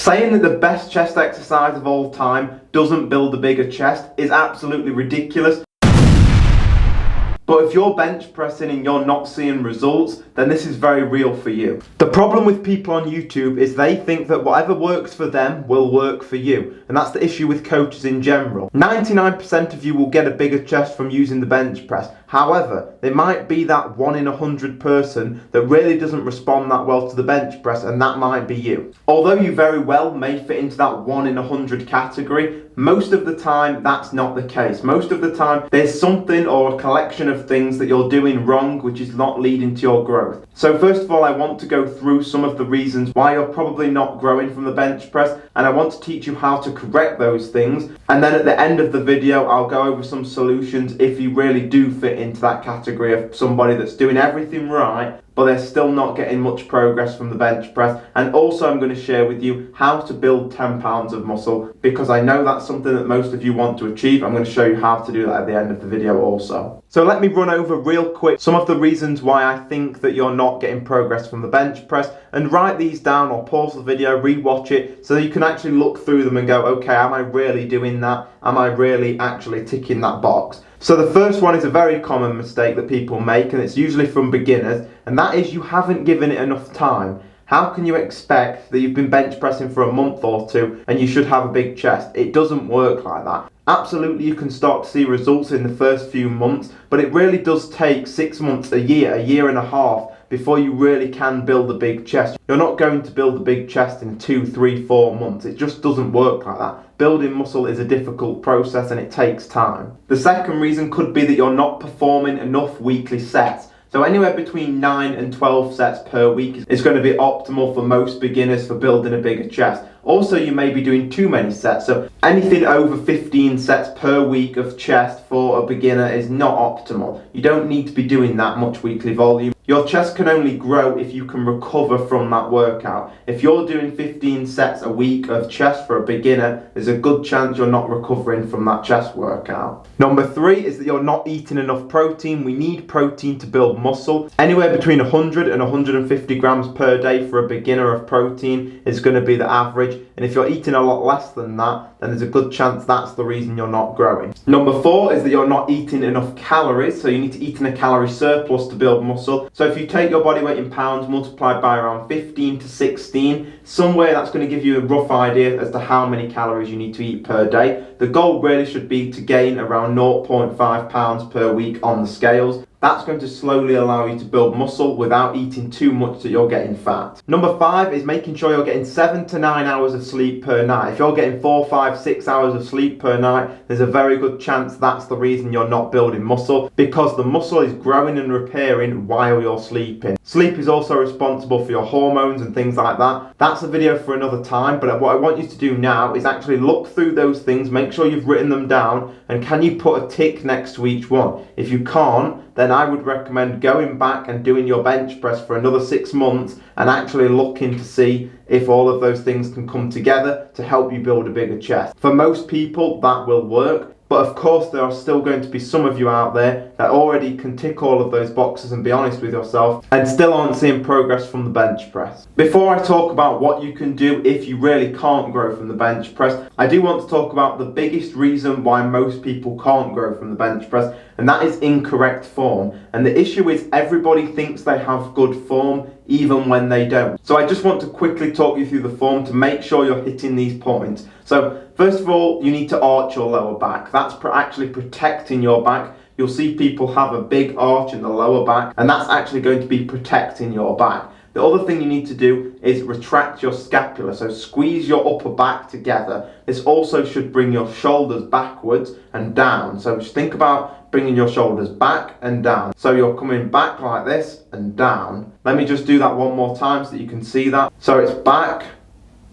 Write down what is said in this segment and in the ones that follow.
Saying that the best chest exercise of all time doesn't build a bigger chest is absolutely ridiculous. But if you're bench pressing and you're not seeing results, then this is very real for you. The problem with people on YouTube is they think that whatever works for them will work for you. And that's the issue with coaches in general. 99% of you will get a bigger chest from using the bench press. However, there might be that 1 in 100 person that really doesn't respond that well to the bench press, and that might be you. Although you very well may fit into that 1 in 100 category, most of the time that's not the case. Most of the time there's something or a collection of things that you're doing wrong which is not leading to your growth. So first of all, I want to go through some of the reasons why you're probably not growing from the bench press, and I want to teach you how to correct those things. And then at the end of the video, I'll go over some solutions if you really do fit into that category of somebody that's doing everything right, but they're still not getting much progress from the bench press. And also I'm going to share with you how to build 10 pounds of muscle, because I know that's something that most of you want to achieve. I'm going to show you how to do that at the end of the video also. So let me run over real quick some of the reasons why I think that you're not getting progress from the bench press, and write these down or pause the video, rewatch it, so that you can actually look through them and go, okay, am I really doing that? Am I really actually ticking that box? So the first one is a very common mistake that people make, and it's usually from beginners, and that is you haven't given it enough time. How can you expect that you've been bench pressing for a month or two and you should have a big chest? It doesn't work like that. Absolutely, you can start to see results in the first few months, but it really does take 6 months, a year and a half before you really can build a big chest. You're not going to build a big chest in 2, 3, 4 months. It just doesn't work like that. Building muscle is a difficult process and it takes time. The second reason could be that you're not performing enough weekly sets. So anywhere between 9 and 12 sets per week is going to be optimal for most beginners for building a bigger chest. Also, you may be doing too many sets, so anything over 15 sets per week of chest for a beginner is not optimal. You don't need to be doing that much weekly volume. Your chest can only grow if you can recover from that workout. If you're doing 15 sets a week of chest for a beginner, there's a good chance you're not recovering from that chest workout. Number 3 is that you're not eating enough protein. We need protein to build muscle. Anywhere between 100 and 150 grams per day for a beginner of protein is going to be the average. And if you're eating a lot less than that, then there's a good chance that's the reason you're not growing. Number 4 is that you're not eating enough calories, so you need to eat in a calorie surplus to build muscle. So if you take your body weight in pounds multiplied by around 15 to 16, somewhere that's going to give you a rough idea as to how many calories you need to eat per day. The goal really should be to gain around 0.5 pounds per week on the scales. That's going to slowly allow you to build muscle without eating too much that you're getting fat. Number 5 is making sure you're getting 7 to 9 hours of sleep per night. If you're getting 4, 5, 6 hours of sleep per night, there's a very good chance that's the reason you're not building muscle, because the muscle is growing and repairing while you're sleeping. Sleep is also responsible for your hormones and things like that. That's a video for another time, but what I want you to do now is actually look through those things, make sure you've written them down, and can you put a tick next to each one? If you can't, then I would recommend going back and doing your bench press for another 6 months and actually looking to see if all of those things can come together to help you build a bigger chest. For most people, that will work. But of course, there are still going to be some of you out there that already can tick all of those boxes and be honest with yourself and still aren't seeing progress from the bench press. Before I talk about what you can do if you really can't grow from the bench press, I do want to talk about the biggest reason why most people can't grow from the bench press, and that is incorrect form. And the issue is everybody thinks they have good form even when they don't. So I just want to quickly talk you through the form to make sure you're hitting these points. So first of all, you need to arch your lower back. That's actually protecting your back. You'll see people have a big arch in the lower back, and that's actually going to be protecting your back. The other thing you need to do is retract your scapula, so squeeze your upper back together. This also should bring your shoulders backwards and down. So just think about bringing your shoulders back and down. So you're coming back like this and down. Let me just do that one more time so that you can see that. So it's back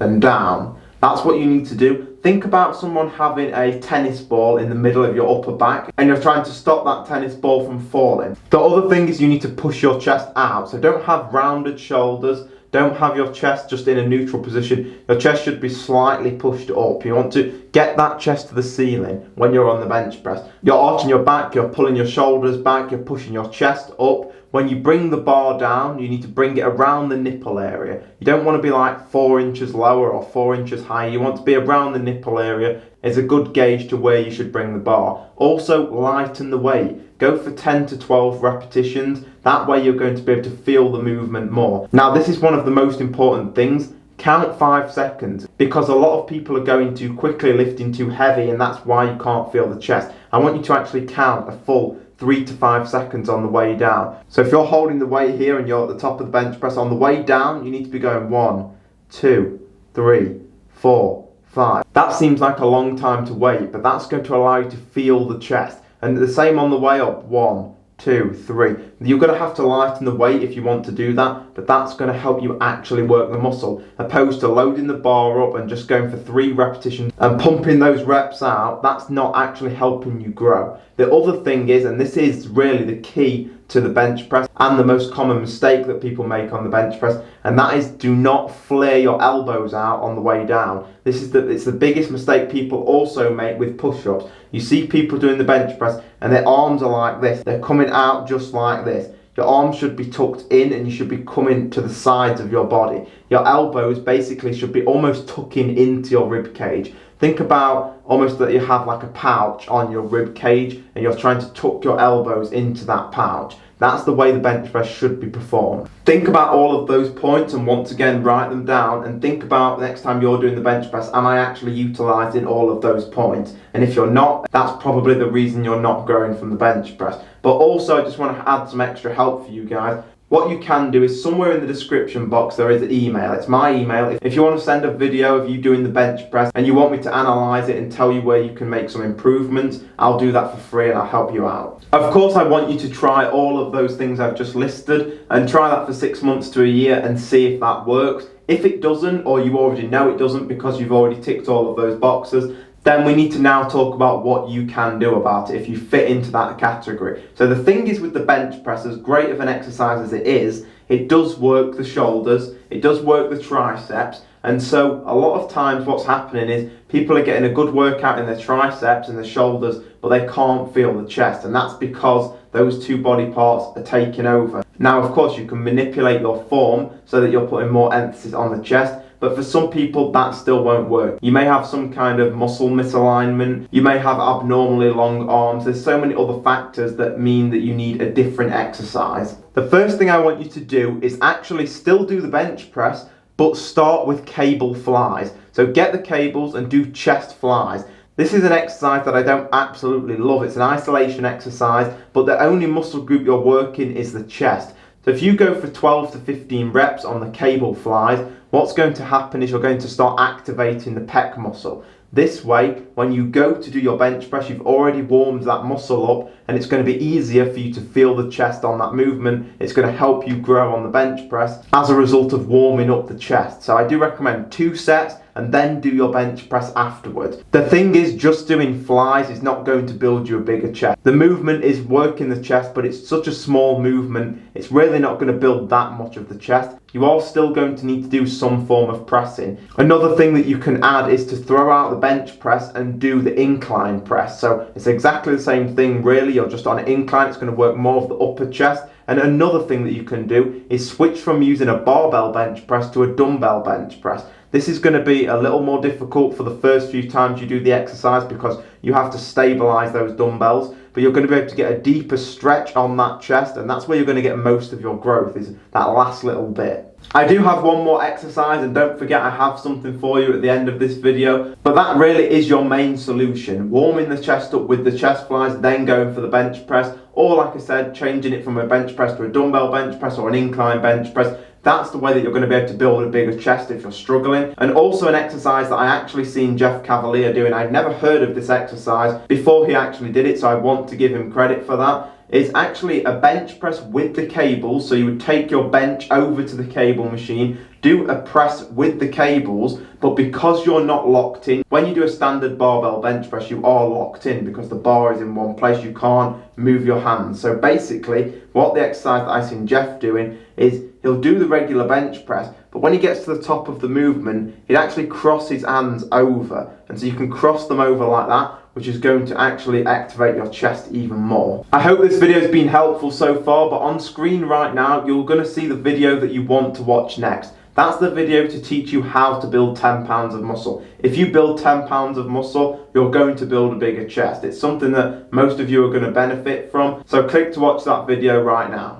and down. That's what you need to do. Think about someone having a tennis ball in the middle of your upper back and you're trying to stop that tennis ball from falling. The other thing is you need to push your chest out. So don't have rounded shoulders. Don't have your chest just in a neutral position. Your chest should be slightly pushed up. You want to get that chest to the ceiling when you're on the bench press. You're arching your back, you're pulling your shoulders back, you're pushing your chest up. when you bring the bar down, you need to bring it around the nipple area. You don't want to be like 4 inches lower or 4 inches higher. You want to be around the nipple area. It's a good gauge to where you should bring the bar. Also, lighten the weight. Go for 10 to 12 repetitions. That way you're going to be able to feel the movement more. Now, this is one of the most important things. Count 5 seconds, because a lot of people are going too quickly, lifting too heavy, and that's why you can't feel the chest. I want you to actually count a full 3 to 5 seconds on the way down. So if you're holding the weight here and you're at the top of the bench press, on the way down, you need to be going 1, 2, 3, 4, 5. That seems like a long time to wait, but that's going to allow you to feel the chest. And the same on the way up, 1, 2, 3. You're going to have to lighten the weight if you want to do that, but that's going to help you actually work the muscle, opposed to loading the bar up and just going for 3 repetitions and pumping those reps out. That's not actually helping you grow. The other thing is, and this is really the key to the bench press and the most common mistake that people make on the bench press, and that is do not flare your elbows out on the way down. It's the biggest mistake people also make with push-ups. You see people doing the bench press and their arms are like this. They're coming out just like this. Your arms should be tucked in and you should be coming to the sides of your body. Your elbows basically should be almost tucking into your rib cage. Think about almost that you have like a pouch on your rib cage and you're trying to tuck your elbows into that pouch. That's the way the bench press should be performed. Think about all of those points and once again write them down, and think about next time you're doing the bench press, am I actually utilising all of those points? And if you're not, that's probably the reason you're not growing from the bench press. But also I just want to add some extra help for you guys. What you can do is somewhere in the description box there is an email. It's my email. If you want to send a video of you doing the bench press and you want me to analyse it and tell you where you can make some improvements, I'll do that for free and I'll help you out. Of course, I want you to try all of those things I've just listed and try that for 6 months to a year and see if that works. If it doesn't, or you already know it doesn't because you've already ticked all of those boxes, then we need to now talk about what you can do about it if you fit into that category. So the thing is with the bench press, as great of an exercise as it is, it does work the shoulders, it does work the triceps, and so a lot of times what's happening is people are getting a good workout in their triceps and their shoulders, but they can't feel the chest, and that's because those 2 body parts are taking over. Now, of course, you can manipulate your form so that you're putting more emphasis on the chest, but for some people that still won't work. You may have some kind of muscle misalignment, you may have abnormally long arms. There's so many other factors that mean that you need a different exercise. The first thing I want you to do is actually still do the bench press, but start with cable flies. So get the cables and do chest flies. This is an exercise that I don't absolutely love. It's an isolation exercise, but the only muscle group you're working is the chest. So if you go for 12 to 15 reps on the cable flies, what's going to happen is you're going to start activating the pec muscle. This way, when you go to do your bench press, you've already warmed that muscle up and it's going to be easier for you to feel the chest on that movement. It's going to help you grow on the bench press as a result of warming up the chest. So I do recommend 2 sets and then do your bench press afterwards. The thing is, just doing flies is not going to build you a bigger chest. The movement is working the chest, but it's such a small movement, it's really not going to build that much of the chest. You are still going to need to do some form of pressing. Another thing that you can add is to throw out the bench press and do the incline press. So it's exactly the same thing really, you're just on an incline, it's going to work more of the upper chest. And another thing that you can do is switch from using a barbell bench press to a dumbbell bench press. This is going to be a little more difficult for the first few times you do the exercise because you have to stabilize those dumbbells, but you're going to be able to get a deeper stretch on that chest, and that's where you're going to get most of your growth, is that last little bit. I do have one more exercise, and don't forget I have something for you at the end of this video, but that really is your main solution. Warming the chest up with the chest flies, then going for the bench press, or like I said, changing it from a bench press to a dumbbell bench press or an incline bench press. That's the way that you're going to be able to build a bigger chest if you're struggling. And also an exercise that I actually seen Jeff Cavalier doing. I'd never heard of this exercise before he actually did it, so I want to give him credit for that. It's actually a bench press with the cables. So you would take your bench over to the cable machine, do a press with the cables, but because you're not locked in, when you do a standard barbell bench press, you are locked in because the bar is in one place, you can't move your hands. So basically, what the exercise that I seen Jeff doing is he'll do the regular bench press, but when he gets to the top of the movement, he'd actually cross his hands over. And so you can cross them over like that. which is going to actually activate your chest even more. I hope this video has been helpful so far, but on screen right now, you're going to see the video that you want to watch next. That's the video to teach you how to build 10 pounds of muscle. If you build 10 pounds of muscle, you're going to build a bigger chest. It's something that most of you are going to benefit from. So click to watch that video right now.